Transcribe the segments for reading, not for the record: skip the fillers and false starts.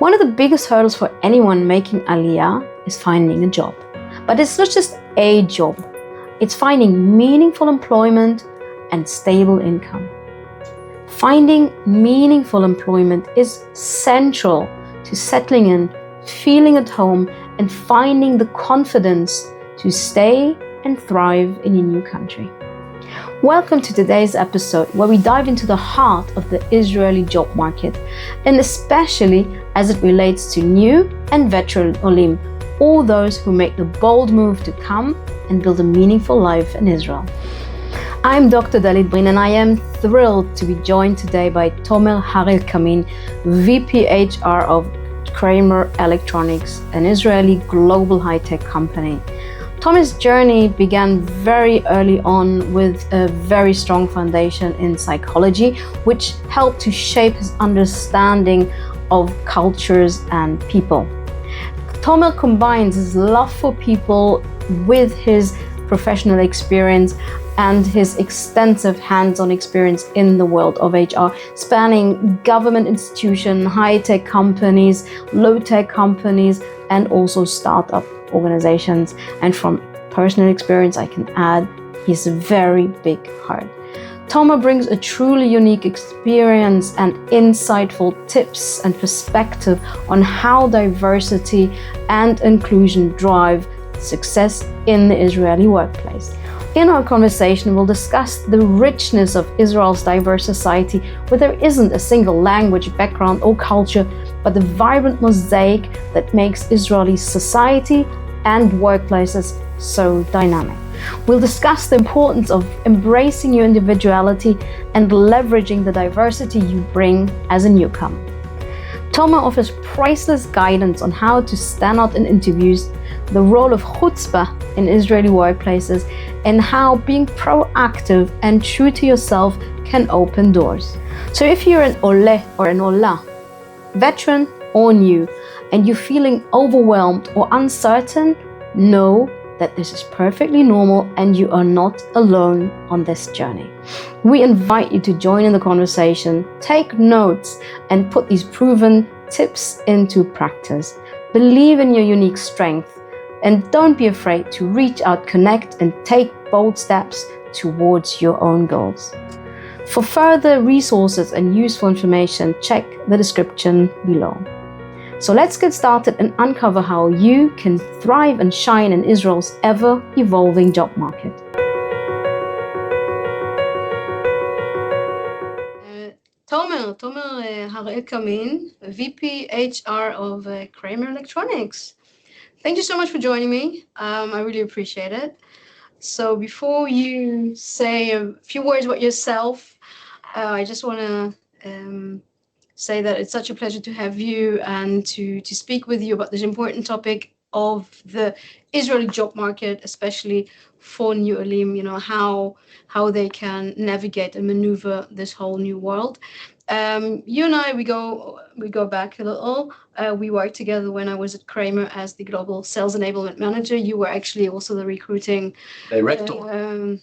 One of the biggest hurdles for anyone making Aliyah is finding a job. But it's not just a job. It's finding meaningful employment and stable income. Finding meaningful employment is central to settling in, feeling at home, and finding the confidence to stay and thrive in your new country. Welcome to today's episode where we dive into the heart of the Israeli job market, and especially as it relates to new and veteran Olim, all those who make the bold move to come and build a meaningful life in Israel. I'm Dr. Dahlit Brin, and I am thrilled to be joined today by Tomer Harel Kamin, VP HR of Kramer Electronics, an Israeli global high-tech company. Tomer's journey began very early on with a very strong foundation in psychology, which helped to shape his understanding of cultures and people. Tomer combines his love for people with his professional experience and his extensive hands-on experience in the world of HR, spanning government institutions, high-tech companies, low-tech companies, and also startup organizations. And from personal experience, I can add, he's a very big heart. Tomer brings a truly unique experience and insightful tips and perspective on how diversity and inclusion drive success in the Israeli workplace. In our conversation, we'll discuss the richness of Israel's diverse society, where there isn't a single language, background, or culture, but the vibrant mosaic that makes Israeli society and workplaces so dynamic. We'll discuss the importance of embracing your individuality and leveraging the diversity you bring as a newcomer. Tomer offers priceless guidance on how to stand out in interviews, the role of Chutzpah in Israeli workplaces, and how being proactive and true to yourself can open doors. So if you're an Ole or an Ola, veteran or new, and you're feeling overwhelmed or uncertain, know that this is perfectly normal and you are not alone on this journey. We invite you to join in the conversation, take notes, and put these proven tips into practice. Believe in your unique strength, and don't be afraid to reach out, connect, and take bold steps towards your own goals. For further resources and useful information, check the description below. So let's get started and uncover how you can thrive and shine in Israel's ever-evolving job market. Tomer Harel Kamin, VP HR of Kramer Electronics. Thank you so much for joining me. I really appreciate it. So before you say a few words about yourself, I just want to say that it's such a pleasure to have you and to speak with you about this important topic of the Israeli job market, especially for new Olim, how they can navigate and maneuver this whole new world. You and I, we go back a little. We worked together when I was at Kramer as the Global Sales Enablement Manager. You were actually also the recruiting director.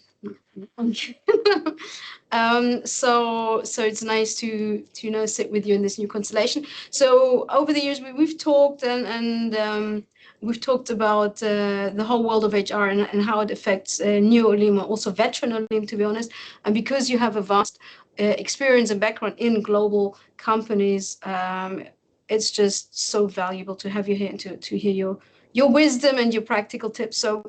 So it's nice to sit with you in this new constellation. So over the years we've talked and we've talked about the whole world of HR and how it affects new Olim, or also veteran Olim, to be honest. And because you have a vast experience and background in global companies, it's just so valuable to have you here and to hear your wisdom and your practical tips. So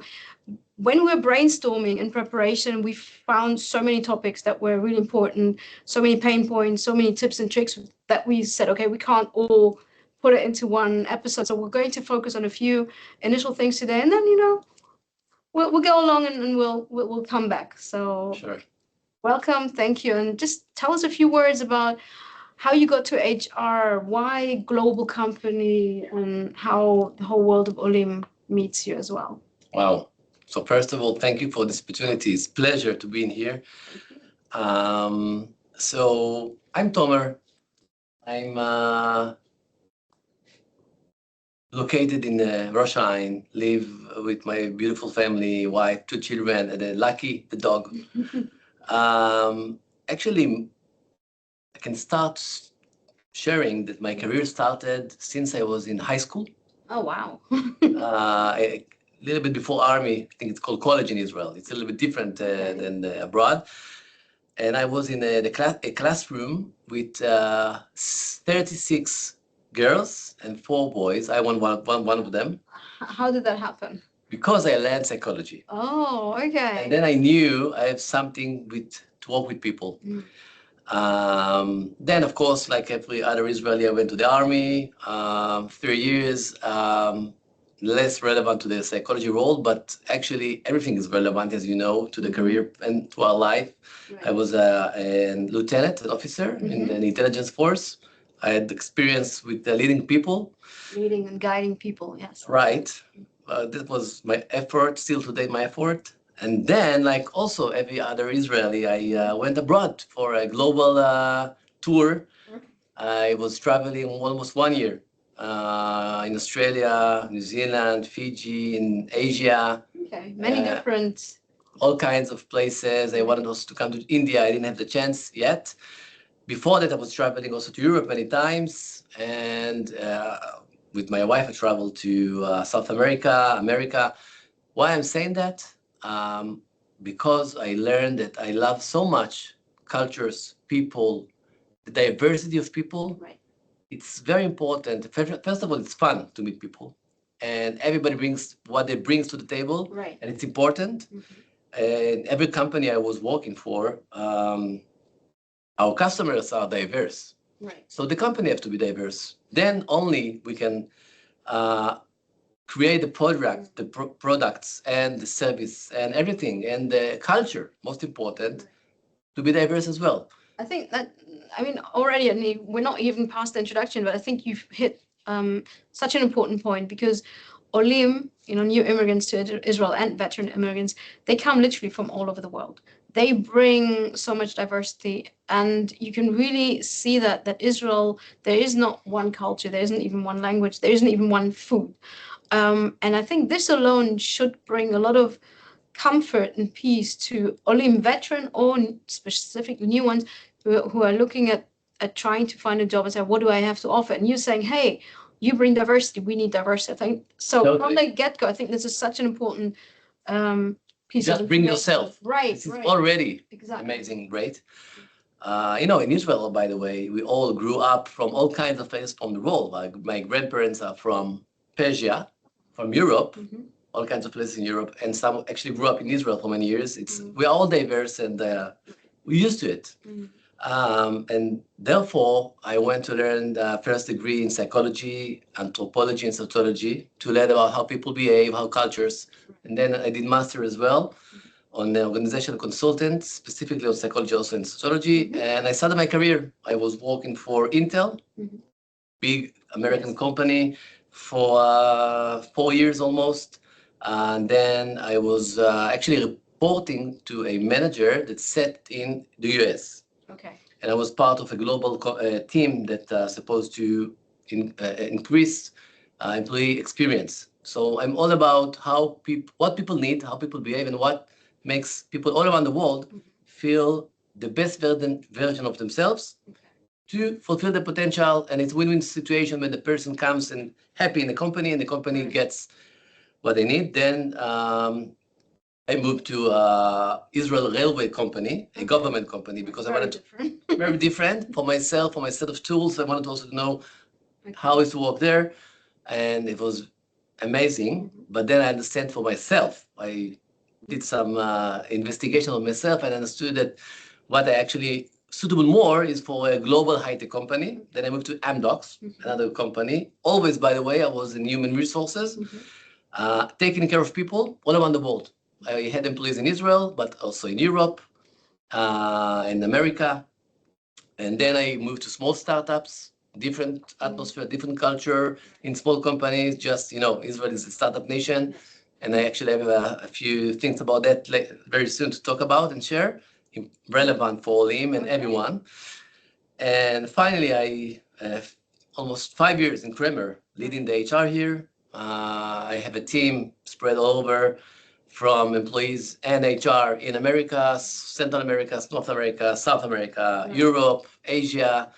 when we're brainstorming in preparation, we found so many topics that were really important, so many pain points, so many tips and tricks that we said, okay, we can't all put it into one episode. So we're going to focus on a few initial things today, and then we'll go along and we'll come back. So sure. Welcome, thank you, and just tell us a few words about how you got to HR, why global company, and how the whole world of Olim meets you as well. Wow. So first of all, thank you for this opportunity. It's a pleasure to be in here. So I'm Tomer. I'm located in Rosh Hashanah, live with my beautiful family, wife, 2 children, and Lucky, the dog. Actually, I can start sharing that my career started since I was in high school. Oh, wow. A little bit before army. I think it's called college in Israel. It's a little bit different than abroad. And I was in a classroom with 36 girls and 4 boys. I won one of them How did that happen? because I learned psychology. Oh, okay. And then I knew I have something to work with people. Then, of course, like every other Israeli, I went to the army, 3 years, less relevant to the psychology role, but actually everything is relevant, as you know, to the career and to our life. Right. I was a lieutenant, an officer in the intelligence force. I had experience with leading people. Leading and guiding people, yes. Right. That was my effort, still today my effort. And then, like also every other Israeli, I went abroad for a global tour. I was traveling almost 1 year in Australia, New Zealand, Fiji, in Asia. Okay, many different. All kinds of places. I wanted also to come to India. I didn't have the chance yet. Before that, I was traveling also to Europe many times. And with my wife, I traveled to South America. Why I'm saying that? Because I learned that I love so much cultures, people, the diversity of people. Right. It's very important. First of all, it's fun to meet people, and everybody brings what they brings to the table, Right. and it's important. And every company I was working for, our customers are diverse. Right. So the company have to be diverse. Then only we can create the product, products and the service and everything and the culture, most important, to be diverse as well. I think that, I mean, already, I mean, we're not even past the introduction, but I think you've hit such an important point because Olim, new immigrants to Israel and veteran immigrants, they come literally from all over the world. They bring so much diversity, and you can really see that Israel, there is not one culture, there isn't even one language, there isn't even one food. And I think this alone should bring a lot of comfort and peace to Olim veteran or specifically new ones who are looking at trying to find a job and say, what do I have to offer? And you're saying, hey, you bring diversity, we need diversity. I think so. Totally. From the get-go, I think this is such an important piece Just of bring information. yourself. Right, This is right. already Exactly. amazing, great. In Israel, by the way, we all grew up from all kinds of places from the world. Like my grandparents are from Persia, from Europe, all kinds of places in Europe, and some actually grew up in Israel for many years. We're all diverse and we're used to it. And therefore, I went to learn the first degree in psychology, anthropology, and sociology to learn about how people behave, how cultures. And then I did master as well on the organizational consultant, specifically on psychology, also in sociology. And I started my career. I was working for Intel, big American company, for 4 years almost. And then I was actually reporting to a manager that sat in the US. Okay. And I was part of a global team that supposed to increase employee experience. So I'm all about what people need, how people behave, and what makes people all around the world feel the best version of themselves to fulfill their potential. And it's a win-win situation when the person comes and happy in the company and the company gets what they need. Then I moved to Israel Railway Company, a government company, because I wanted to very different for myself, for my set of tools. I wanted also to know how it's to work there, and it was amazing. But then I understand for myself. I did some investigation on myself and understood that what I actually suitable more is for a global high-tech company. Then I moved to Amdocs, another company. Always, by the way, I was in human resources, taking care of people all around the world. I had employees in Israel, but also in Europe, in America. And then I moved to small startups, different atmosphere, different culture in small companies. Just, Israel is a startup nation. And I actually have a few things about that very soon to talk about and share, relevant for Olim and everyone. And finally, I have almost 5 years in Kramer, leading the HR here. I have a team spread all over from employees and HR in America, Central America, North America, South America, Europe, Asia,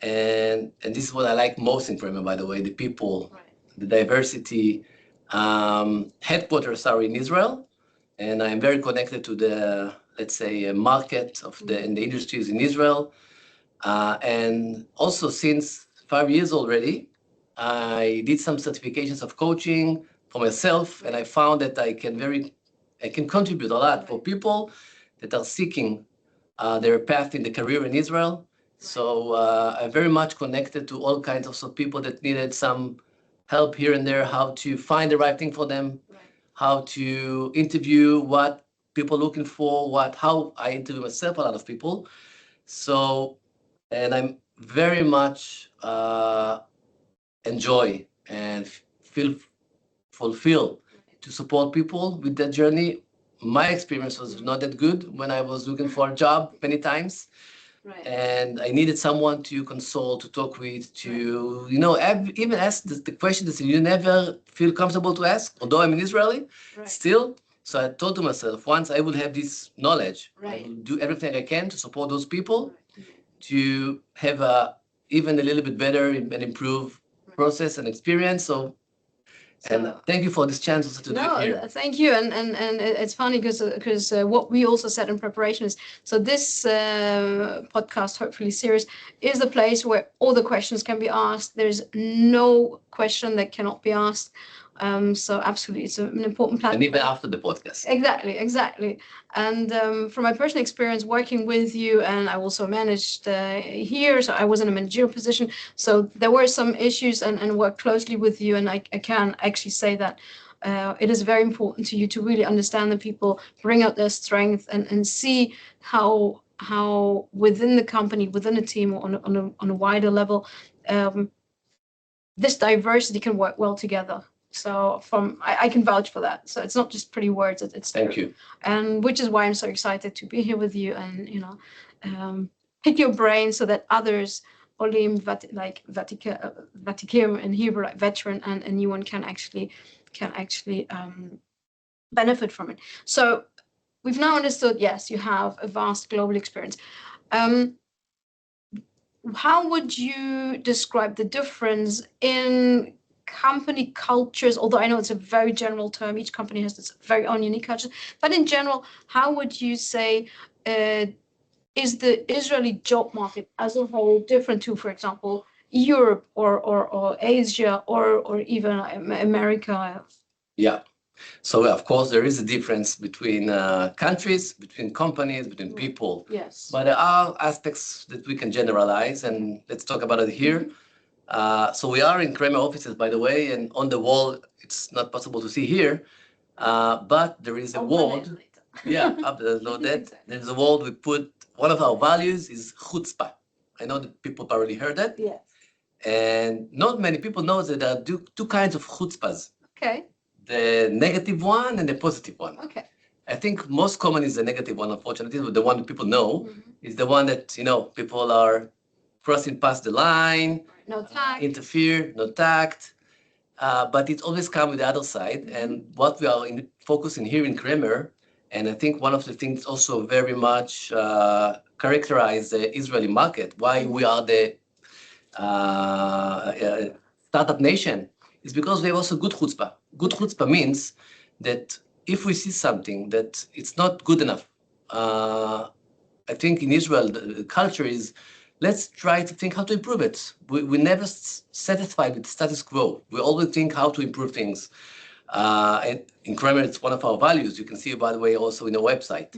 And this is what I like most in Kramer, by the way, the people, Right. the diversity. Headquarters are in Israel, and I'm very connected to the, let's say, market of the in the industries in Israel. And also, since 5 years already, I did some certifications of coaching for myself, and I found that I can contribute a lot for people that are seeking their path in the career in Israel. So I'm very much connected to all kinds of people that needed some help here and there, how to find the right thing for them, how to interview what people are looking for, how I interview myself, a lot of people. So, and I'm very much enjoy and feel fulfilled to support people with that journey. My experience was not that good when I was looking for a job many times, Right. and I needed someone to consult, to talk with, to even ask the question that you never feel comfortable to ask. Although I'm an Israeli, Right. still. So I told to myself, once I will have this knowledge, I Right. will do everything I can to support those people, Right. to have a even a little bit better and improve process and experience. So, and So- thank you for this chance also to do it here. Thank you. And it's funny because what we also said in preparation is, so this podcast, hopefully series, is the place where all the questions can be asked. There's no question that cannot be asked. So absolutely, it's an important platform. And even after the podcast. Exactly. And from my personal experience working with you, and I also managed here, so I was in a managerial position. So there were some issues and worked closely with you, and I can actually say that it is very important to you to really understand the people, bring out their strength, and see how within the company, within a team, or on a wider level, this diversity can work well together. So I can vouch for that. So it's not just pretty words. It's Thank true. you. And which is why I'm so excited to be here with you and pick your brain so that others, Olim, Vatikim in Hebrew, like veteran, and a new one can actually benefit from it. So we've now understood. Yes, you have a vast global experience. How would you describe the difference in company cultures? Although I know it's a very general term, each company has its very own unique culture. But in general, how would you say is the Israeli job market as a whole different to, for example, Europe or Asia or even America? Yeah. So of course there is a difference between countries, between companies, between people. Yes. But there are aspects that we can generalize, and let's talk about it here. So we are in Kramer offices, by the way, and on the wall, it's not possible to see here, but there is a wall. Yeah, up below that, there's a wall we put. One of our values is Chutzpah. I know that people already heard that, Yes. and not many people know that there are two kinds of chutzpahs. Okay. The negative one and the positive one. Okay. I think most common is the negative one, unfortunately, but the one that people know is the one that, people are crossing past the line, No tact. interfere, no tact. But it always comes with the other side. And what we are focusing here in Kramer, and I think one of the things also very much characterize the Israeli market, why we are the startup nation, is because we have also good chutzpah. Good chutzpah means that if we see something that it's not good enough, I think in Israel the culture is let's try to think how to improve it. We never satisfied with status quo. We always think how to improve things. And in Kramer, it's one of our values. You can see, by the way, also in the website.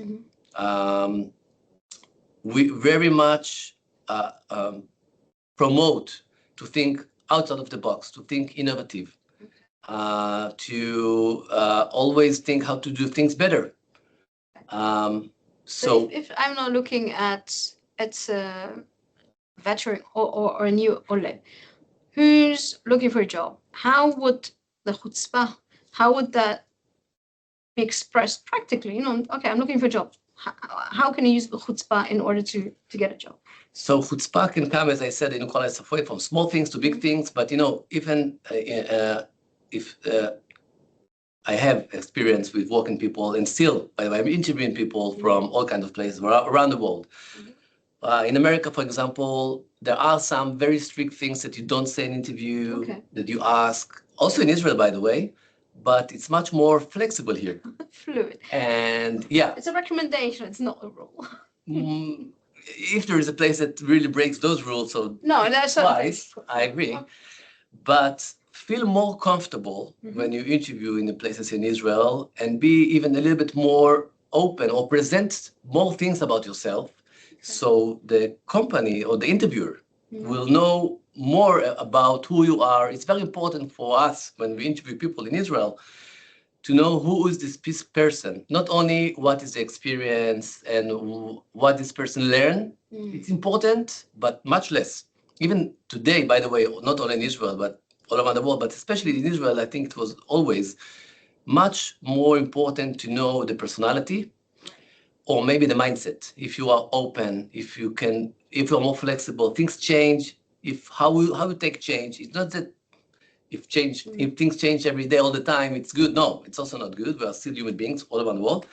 We very much promote to think outside of the box, to think innovative, to always think how to do things better. So if I'm now looking at a veteran or a new Olim who's looking for a job, how would the chutzpah, how would that be expressed practically? Okay, I'm looking for a job. How can I use the chutzpah in order to get a job? So chutzpah can come, as I said, in quite a way, from small things to big things. But even if I have experience with working people, and still, by the way, I'm interviewing people from all kinds of places around the world. In America, for example, there are some very strict things that you don't say in interview, Okay. that you ask. Also in Israel, by the way, but it's much more flexible here. Fluid. And yeah, It's a recommendation. It's not a rule. if there is a place that really breaks those rules, so No, that's twice, I agree. But feel more comfortable when you interview in the places in Israel and be even a little bit more open or present more things about yourself. So the company or the interviewer will know more about who you are. It's very important for us when we interview people in Israel to know who is this person, not only what is the experience and what this person learned. It's important, but much less. Even today, by the way, not only in Israel, but all around the world, but especially in Israel, I think it was always much more important to know the personality or maybe the mindset. If you are open, if you're more flexible, things change. If how you take change, it's not that if things change every day all the time, it's good. No, it's also not good. We are still human beings all around the world.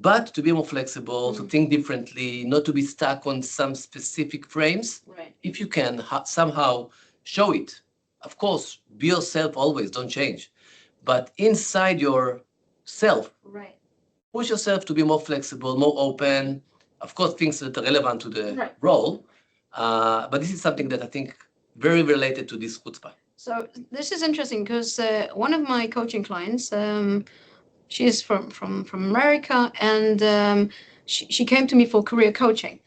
But to be more flexible, to think differently, not to be stuck on some specific frames. Right. If you can somehow show it, of course, be yourself always, don't change. But inside yourself, Right. push yourself to be more flexible, more open. Of course, things that are relevant to the Right. role. But this is something that I think very related to this chutzpah. So this is interesting because one of my coaching clients, she is from America, and she came to me for career coaching,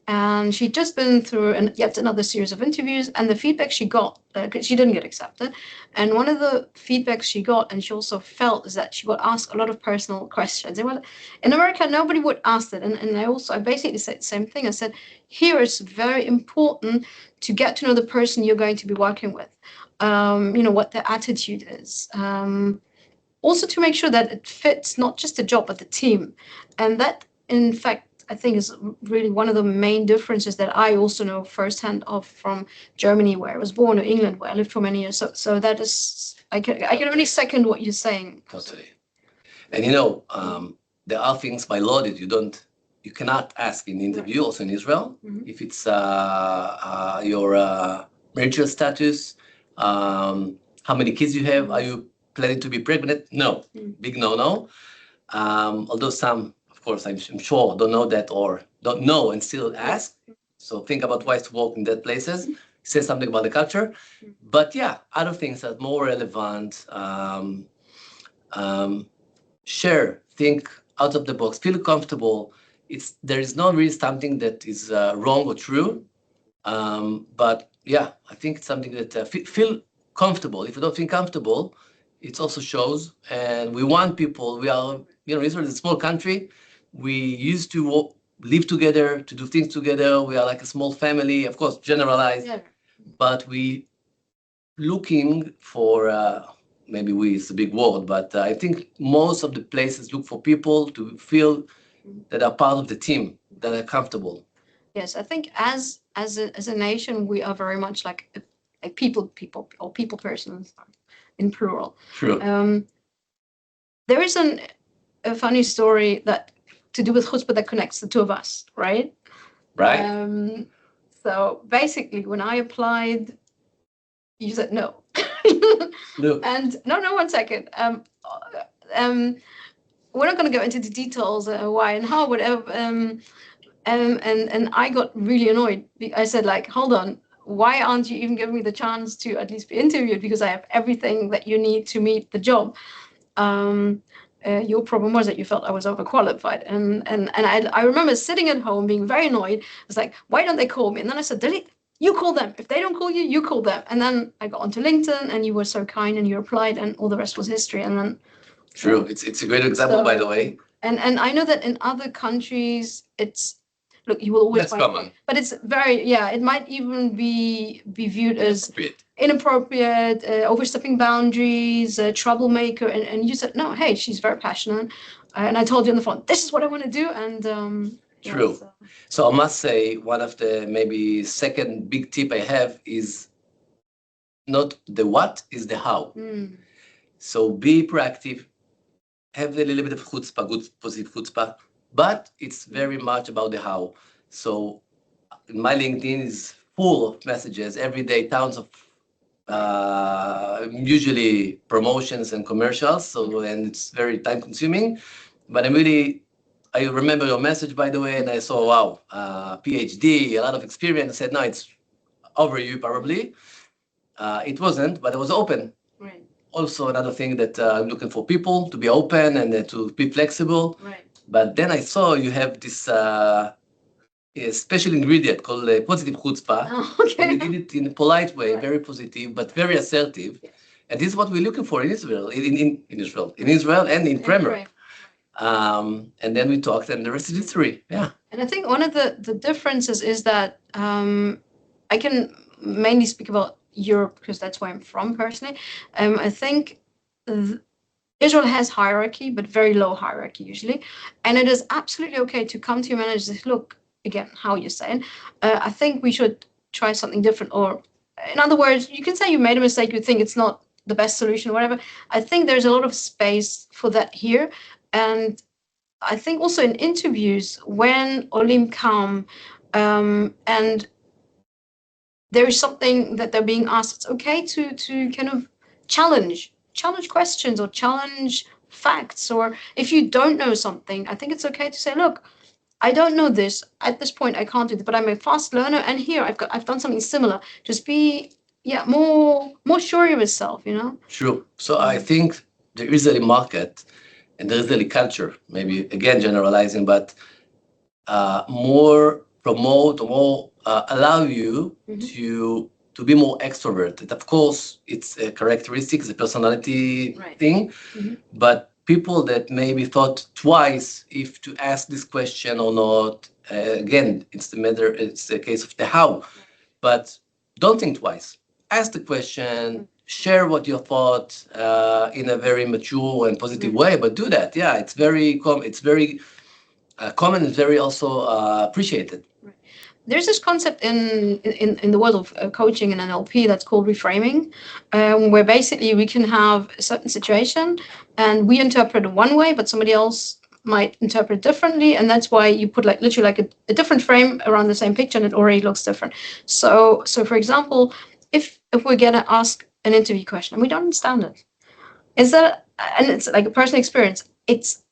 and she'd just been through yet another series of interviews, and the feedback she got, 'cause she didn't get accepted, and one of the feedbacks she got, and she also felt, is that she got asked a lot of personal questions. And well, in America, nobody would ask that, and I basically said the same thing. I said, here it's very important to get to know the person you're going to be working with. What their attitude is. Also to make sure that it fits not just the job, but the team. And that, in fact, I think is really one of the main differences that I also know firsthand of from Germany, where I was born, or England, where I lived for many years. So that is, I can only second what you're saying. Totally. And there are things by law that you cannot ask in the interview, also in Israel. If it's your marital status, how many kids you have, are you planning to be pregnant? No, big no. Although some, of course, I'm sure don't know that or don't know and still ask. So think about why to work in that places. Say something about the culture. But yeah, other things are more relevant. Share, think out of the box, feel comfortable. There is not really something that is wrong or true. But yeah, I think it's something that feel comfortable. If you don't feel comfortable, it also shows. And we want people. We are, Israel is a small country. We used to live together, to do things together. We are like a small family, of course, generalized. Yeah. But we looking for maybe it's a big word, but I think most of the places look for people to feel that are part of the team, that are comfortable. Yes, I think as a nation, we are very much like a people or people persons in plural. True. There is a funny story that to do with chutzpah that connects the two of us, right? Right. So basically, when I applied, you said no. No. And no, 1 second. We're not going to go into the details, why and how, whatever. And I got really annoyed. I said, like, hold on, why aren't you even giving me the chance to at least be interviewed? Because I have everything that you need to meet the job. Your problem was that you felt I was overqualified. And I remember sitting at home being very annoyed. I was like, why don't they call me? And then I said, Dahlit, you call them. If they don't call you, you call them. And then I got onto LinkedIn, and you were so kind and you replied, and all the rest was history. And then True. It's a great example, by the way. And I know that in other countries, look, you will always That's common. But it's it might even be viewed as inappropriate, overstepping boundaries, troublemaker. And you said, no, hey, she's very passionate. And I told you on the phone, this is what I want to do. And True. So I must say, one of the maybe second big tip I have is not the what, is the how. So be proactive, have a little bit of chutzpah, good positive chutzpah, but it's very much about the how. So my LinkedIn is full of messages every day, tons of usually promotions and commercials. So, and it's very time consuming. But I remember your message, by the way, and I saw, wow, PhD, a lot of experience. I said, no, it's over you probably. It wasn't, but I was open. Right. Also, another thing that I'm looking for people to be open and to be flexible. Right. But then I saw you have this a special ingredient called positive chutzpah. Oh, And you okay. did it in a polite way, Right. very positive, but very assertive. Yes. And this is what we're looking for in Israel, in Israel and in Kramer. And then we talked, and the rest is history. Yeah. And I think one of the differences is that I can mainly speak about Europe because that's where I'm from personally. I think Israel has hierarchy, but very low hierarchy usually. And it is absolutely okay to come to your manager and say, look, again, how you're saying, I think we should try something different. Or in other words, you can say you made a mistake, you think it's not the best solution or whatever. I think there's a lot of space for that here. And I think also in interviews when Olim come and there is something that they're being asked, it's okay to kind of challenge questions or challenge facts. Or if you don't know something, I think it's okay to say, look, I don't know this at this point. I can't do this, but I'm a fast learner, and here I've done something similar. Just be more sure of yourself. True. So I think the Israeli market and the Israeli culture, maybe again generalizing, but more promote or more allow you to be more extroverted. Of course, it's a characteristic, it's a personality thing, but people that maybe thought twice if to ask this question or not. Again, it's the case of the how, but don't think twice. Ask the question, share what you thought in a very mature and positive way, but do that. Yeah, it's very common and very also appreciated. There's this concept in the world of coaching and NLP that's called reframing, where basically we can have a certain situation and we interpret it one way, but somebody else might interpret it differently, and that's why you put literally a different frame around the same picture and it already looks different. So for example, if we're gonna ask an interview question and we don't understand it, and it's like a personal experience, it's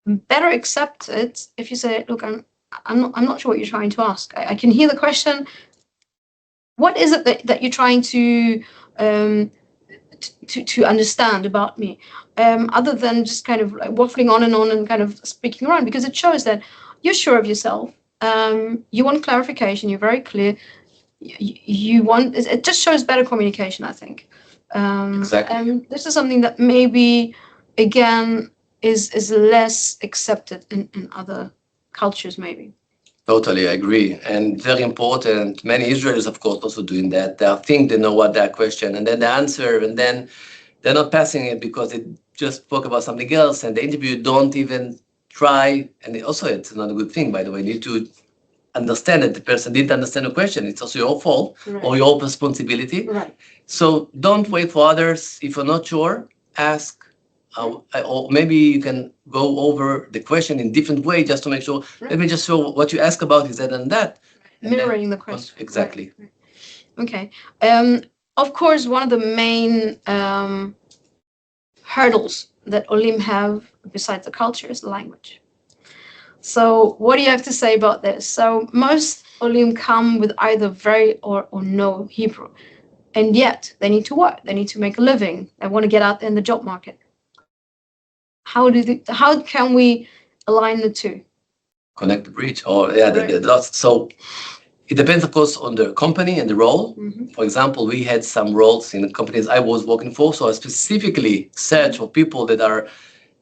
better accept it if you say, look, I'm not sure what you're trying to ask. I can hear the question. What is it that you're trying to understand about me? Other than just kind of like waffling on and kind of speaking around, because it shows that you're sure of yourself. You want clarification. You're very clear. It just shows better communication, I think. Exactly. And this is something that maybe again is less accepted in other cultures, maybe. Totally agree. And very important. Many Israelis, of course, also doing that. They think they know what their question, and then they answer, and then they're not passing it because they just spoke about something else, and the interview don't even try. And also, it's not a good thing, by the way. You need to understand that the person didn't understand the question. It's also your fault or your responsibility. Right. So don't wait for others. If you're not sure, ask. Or maybe you can go over the question in different way just to make sure. Let me just show what you ask about is that and that. And mirroring the question. Exactly. Right. Okay. Of course, one of the main hurdles that Olim have besides the culture is the language. So what do you have to say about this? So most Olim come with either very or no Hebrew. And yet they need to work. They need to make a living. They want to get out there in the job market. How can we align the two? Connect the bridge, or the dots. So it depends, of course, on the company and the role. For example, we had some roles in the companies I was working for, so I specifically search for people that are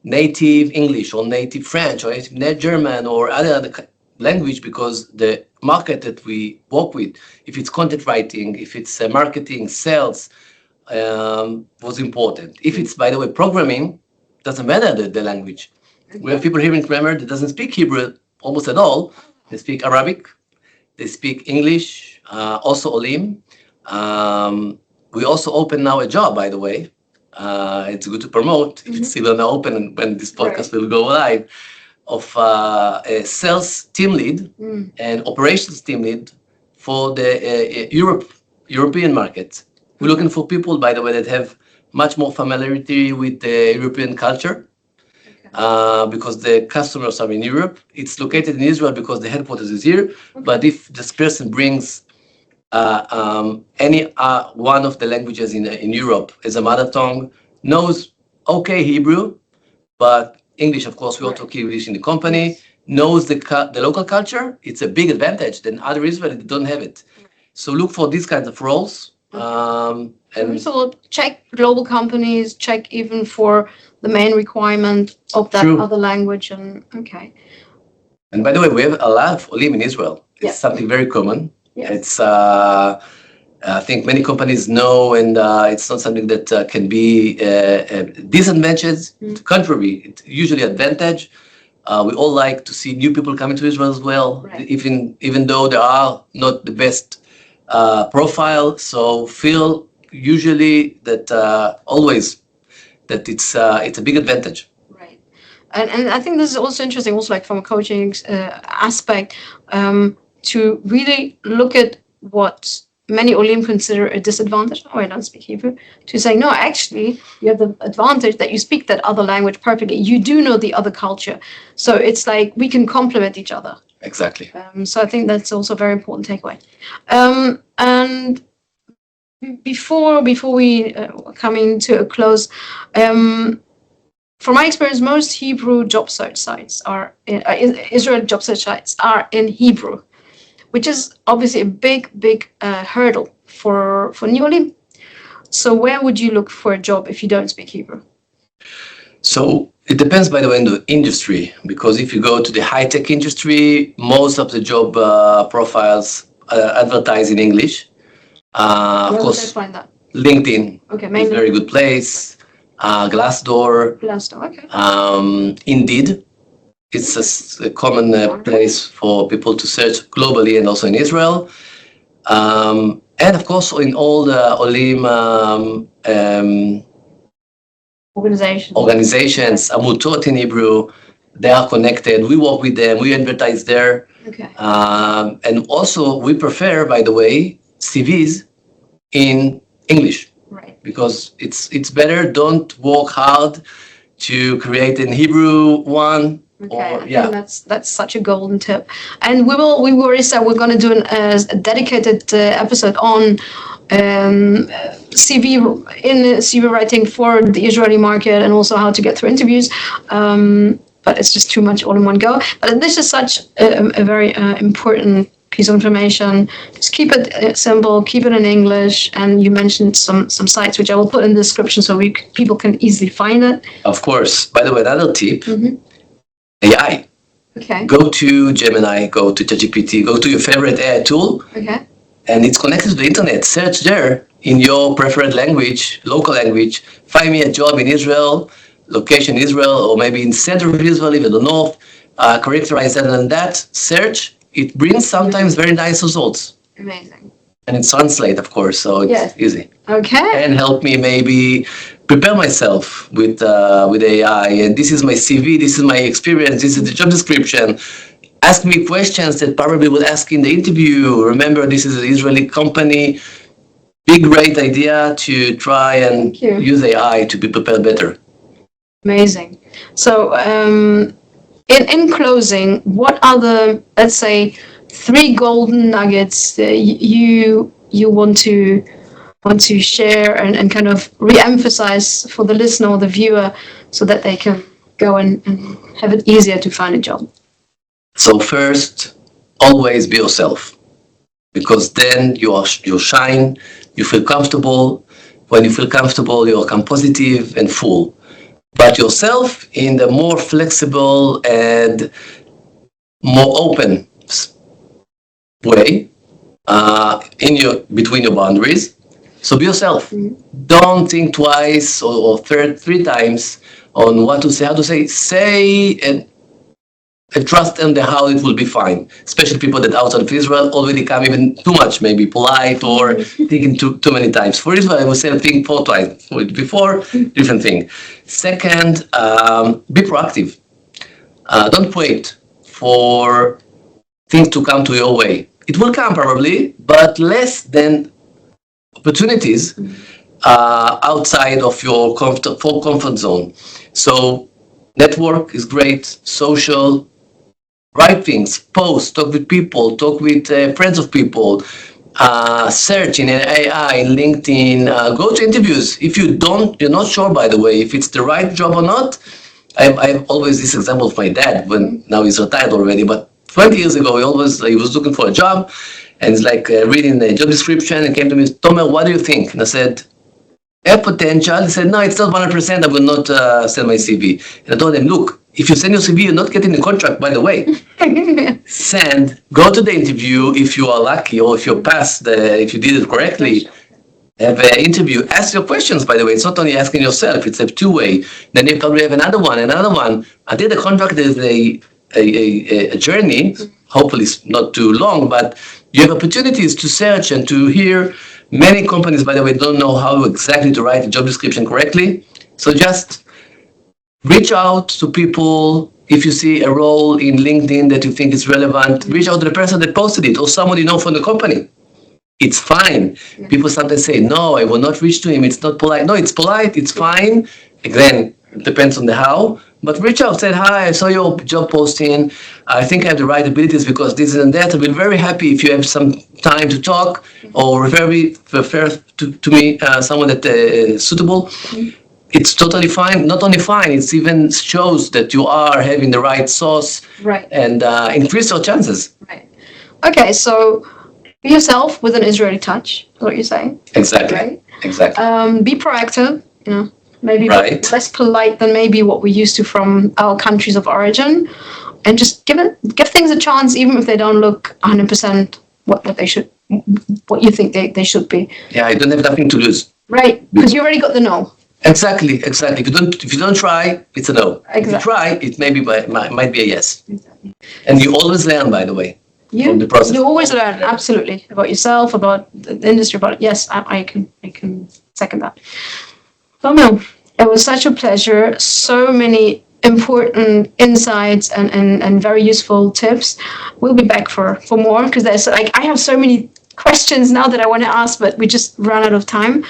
native English or native French or native German or other language, because the market that we work with, if it's content writing, if it's marketing, sales, was important. If it's, by the way, programming, doesn't matter the language. We have people here in Kramer that doesn't speak Hebrew almost at all. They speak Arabic, they speak English, also Olim. We also open now a job, by the way. It's good to promote if it's still not open when this podcast will go live, of a sales team lead and operations team lead for the European market. We're looking for people, by the way, that have much more familiarity with the European culture, because the customers are in Europe. It's located in Israel because the headquarters is here. But if this person brings any one of the languages in Europe as a mother tongue, knows okay Hebrew, but English, of course, we also keep English in the company, knows the local culture, it's a big advantage than other Israelis that don't have it. So look for these kinds of roles. And so check global companies, check even for the main requirement of that other language. And And by the way, we have a lot of Olim in Israel. It's something very common. It's I think many companies know, and it's not something that can be a disadvantage. To the contrary, it's usually advantage. We all like to see new people coming to Israel as well, even though they are not the best profile. So feel usually that always that it's a big advantage. Right, and I think this is also interesting, also like from a coaching aspect, to really look at what many Olim consider a disadvantage. Oh, I don't speak Hebrew. To say, no, actually, you have the advantage that you speak that other language perfectly. You do know the other culture. So it's like we can complement each other. Exactly. So I think that's also a very important takeaway. And before we coming to a close, from my experience, most Hebrew job search sites are Israel job search sites are in Hebrew, which is obviously a big hurdle for new Olim. So where would you look for a job if you don't speak Hebrew? So it depends, by the way, on the industry, because if you go to the high-tech industry, most of the job profiles advertise in English. Of course, find that? LinkedIn is a very good place. Glassdoor. Okay. Indeed. It's a common place for people to search globally and also in Israel. And of course, in all the Olim organizations, Amutot in Hebrew, they are connected. We work with them. We advertise there. Okay. And also, we prefer, by the way, CVs in English. Right. Because it's better. Don't work hard to create an Hebrew one. Okay, I think that's such a golden tip, and we already said we're going to do a dedicated episode on CV writing for the Israeli market, and also how to get through interviews. But it's just too much all in one go. But this is such a very important piece of information. Just keep it simple, keep it in English, and you mentioned some sites which I will put in the description so people can easily find it. Of course. By the way, another tip. AI. Okay. Go to Gemini, go to ChatGPT, go to your favorite AI tool. Okay. And it's connected to the internet. Search there in your preferred language, local language. Find me a job in Israel, location Israel, or maybe in center of Israel, even the north. Characterize that, and that search, it brings sometimes very nice results. Amazing. And it's translate, of course, so it's easy. Okay. And help me maybe prepare myself with AI. And this is my CV, this is my experience, this is the job description. Ask me questions that probably will ask in the interview. Remember, this is an Israeli company. Big, great idea to try and use AI to be prepared better. Amazing. So, in closing, what are the, let's say, 3 golden nuggets you want to share and kind of re-emphasize for the listener or the viewer so that they can go and have it easier to find a job? So first, always be yourself, because then you shine, you feel comfortable. When you feel comfortable, you become positive and full. But yourself in the more flexible and more open way, between your boundaries. So be yourself. Don't think twice or three times on what to say, how to say, and trust in how it will be fine. Especially people that outside of Israel already come even too much, maybe polite or thinking too many times. For Israel, I would say think 4 times. Before, different thing. Second, be proactive. Don't wait for things to come to your way. it will come probably, but less than opportunities outside of your comfort zone. So network is great, social, write things, post, talk with people, talk with friends of people, search in AI, in LinkedIn, go to interviews. If you're not sure, by the way, if it's the right job or not. I have always this example of my dad, when now he's retired already, but 20 years ago, he was looking for a job, and he's like reading the job description and came to me, Tomer, what do you think? And I said, have potential. He said, no, it's not 100%. I will not send my CV. And I told him, look, if you send your CV, you're not getting the contract, by the way. Go to the interview if you are lucky, or if you pass, if you did it correctly. Have an interview. Ask your questions, by the way. It's not only asking yourself, it's a two-way. Then you probably have another one. Until the contract is a journey, hopefully it's not too long, but you have opportunities to search and to hear. Many companies, by the way, don't know how exactly to write a job description correctly. So just reach out to people. If you see a role in LinkedIn that you think is relevant, reach out to the person that posted it, or someone you know from the company. It's fine. People sometimes say, no, I will not reach to him. It's not polite. No, it's polite. It's fine. Again, it depends on the how. But reach out, say, hi, I saw your job posting. I think I have the right abilities because this and that. I'll be very happy if you have some time to talk, or refer to me someone that is suitable. It's totally fine. Not only fine, it even shows that you are having the right sauce, Right. And increase your chances. Right. Okay, so be yourself with an Israeli touch, is what you're saying. Exactly. Right? Exactly. Be proactive, maybe Right. less polite than maybe what we're used to from our countries of origin, and just give things a chance, even if they don't look 100% what you think they should be. Yeah, you don't have nothing to lose. Right, because you already got the no. Exactly. If you don't try, it's a no. Exactly. If you try, it might be a yes. Exactly. And you always learn, by the way, from the process. You always learn, absolutely, about yourself, about the industry, about it. Yes, I can second that. Tomer, it was such a pleasure. So many important insights and very useful tips. We'll be back for more, because there's I have so many questions now that I want to ask, but we just run out of time.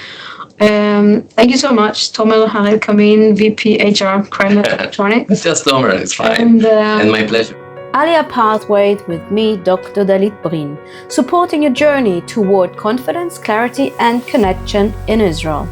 Thank you so much, Tomer Harel Kamin, VP HR, Kramer Electronics. It's just Tomer, it's fine. And my pleasure. Aliyah Pathways with me, Dr. Dahlit Brin, supporting your journey toward confidence, clarity, and connection in Israel.